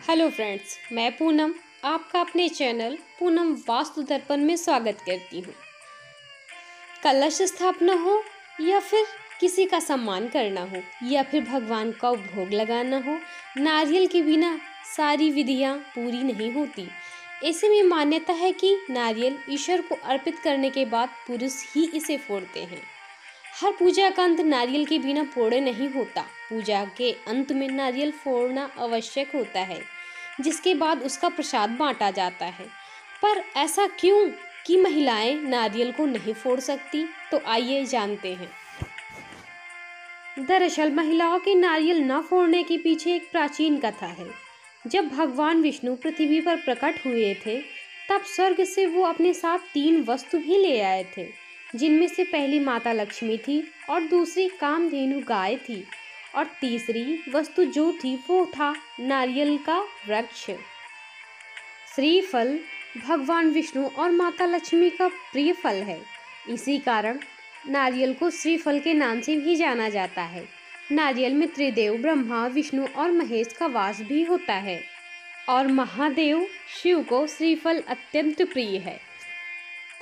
Hello friends, मैं पूनम आपका अपने चैनल पूनम वास्तु दर्पण में स्वागत करती हूँ। कलश स्थापना हो या फिर किसी का सम्मान करना हो या फिर भगवान का भोग लगाना हो, नारियल के बिना सारी विधियाँ पूरी नहीं होती। ऐसे में मान्यता है कि नारियल ईश्वर को अर्पित करने के बाद पुरुष ही इसे फोड़ते हैं। हर पूजा का अंत नारियल के बिना फोड़े नहीं होता। पूजा के अंत में नारियल फोड़ना आवश्यक होता है, जिसके बाद उसका प्रसाद बांटा जाता है। पर ऐसा क्यों कि महिलाएं नारियल को नहीं फोड़ सकती? तो आइए जानते हैं। दरअसल महिलाओं के नारियल न फोड़ने के पीछे एक प्राचीन कथा है। जब भगवान विष्णु पृथ्वी पर प्रकट हुए थे, तब स्वर्ग से वो अपने साथ 3 वस्तु भी ले आए थे, जिनमें से पहली माता लक्ष्मी थी और दूसरी कामधेनु गाय थी और तीसरी वस्तु जो थी वो था नारियल का वृक्ष। श्रीफल भगवान विष्णु और माता लक्ष्मी का प्रिय फल है। इसी कारण नारियल को श्रीफल के नाम से भी जाना जाता है। नारियल में त्रिदेव ब्रह्मा, विष्णु और महेश का वास भी होता है और महादेव शिव को श्रीफल अत्यंत प्रिय है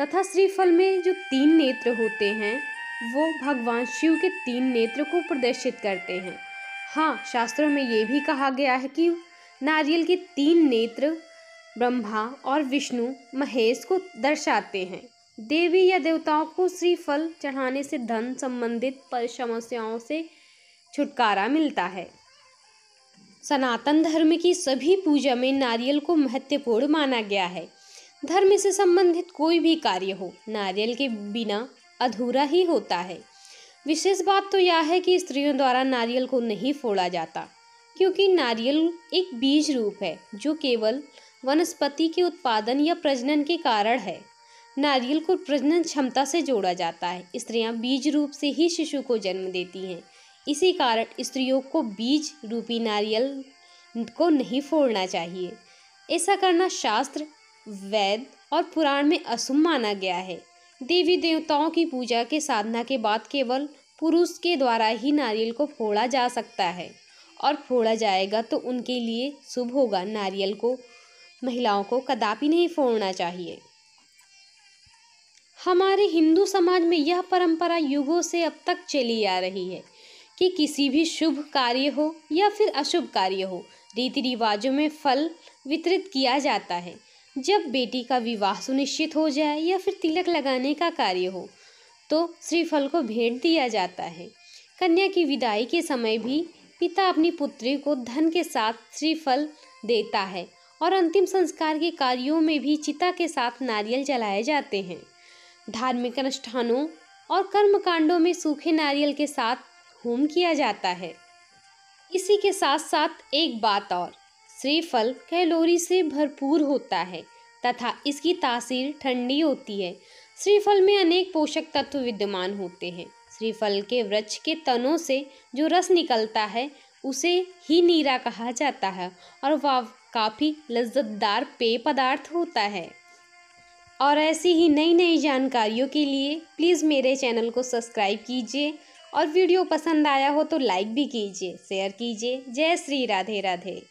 तथा श्रीफल में जो 3 नेत्र होते हैं वो भगवान शिव के 3 नेत्र को प्रदर्शित करते हैं। हाँ, शास्त्रों में ये भी कहा गया है कि नारियल के 3 नेत्र ब्रह्मा और विष्णु महेश को दर्शाते हैं। देवी या देवताओं को श्रीफल चढ़ाने से धन संबंधित समस्याओं से छुटकारा मिलता है। सनातन धर्म की सभी पूजा में नारियल को महत्वपूर्ण माना गया है। धर्म से संबंधित कोई भी कार्य हो, नारियल के बिना अधूरा ही होता है। विशेष बात तो यह है कि स्त्रियों द्वारा नारियल को नहीं फोड़ा जाता, क्योंकि नारियल एक बीज रूप है जो केवल वनस्पति के उत्पादन या प्रजनन के कारण है। नारियल को प्रजनन क्षमता से जोड़ा जाता है। स्त्रियां बीज रूप से ही शिशु को जन्म देती हैं। इसी कारण स्त्रियों को बीज रूपी नारियल को नहीं फोड़ना चाहिए। ऐसा करना शास्त्र, वेद और पुराण में अशुभ माना गया है। देवी देवताओं की पूजा के साधना के बाद केवल पुरुष के द्वारा ही नारियल को फोड़ा जा सकता है और फोड़ा जाएगा तो उनके लिए शुभ होगा। नारियल को महिलाओं को कदापि नहीं फोड़ना चाहिए। हमारे हिंदू समाज में यह परंपरा युगों से अब तक चली आ रही है कि किसी भी शुभ कार्य हो या फिर अशुभ कार्य हो, रीति रिवाजों में फल वितरित किया जाता है। जब बेटी का विवाह सुनिश्चित हो जाए या फिर तिलक लगाने का कार्य हो तो श्रीफल को भेंट दिया जाता है। कन्या की विदाई के समय भी पिता अपनी पुत्री को धन के साथ श्रीफल देता है और अंतिम संस्कार के कार्यों में भी चिता के साथ नारियल जलाए जाते हैं। धार्मिक अनुष्ठानों और कर्मकांडों में सूखे नारियल के साथ होम किया जाता है। इसी के साथ साथ एक बात और, श्रीफल कैलोरी से भरपूर होता है तथा इसकी तासीर ठंडी होती है। श्रीफल में अनेक पोषक तत्व विद्यमान होते हैं। श्रीफल के वृक्ष के तनों से जो रस निकलता है उसे ही नीरा कहा जाता है और वह काफ़ी लज्जतदार पेय पदार्थ होता है। और ऐसी ही नई नई जानकारियों के लिए प्लीज़ मेरे चैनल को सब्सक्राइब कीजिए और वीडियो पसंद आया हो तो लाइक भी कीजिए, शेयर कीजिए। जय श्री राधे राधे।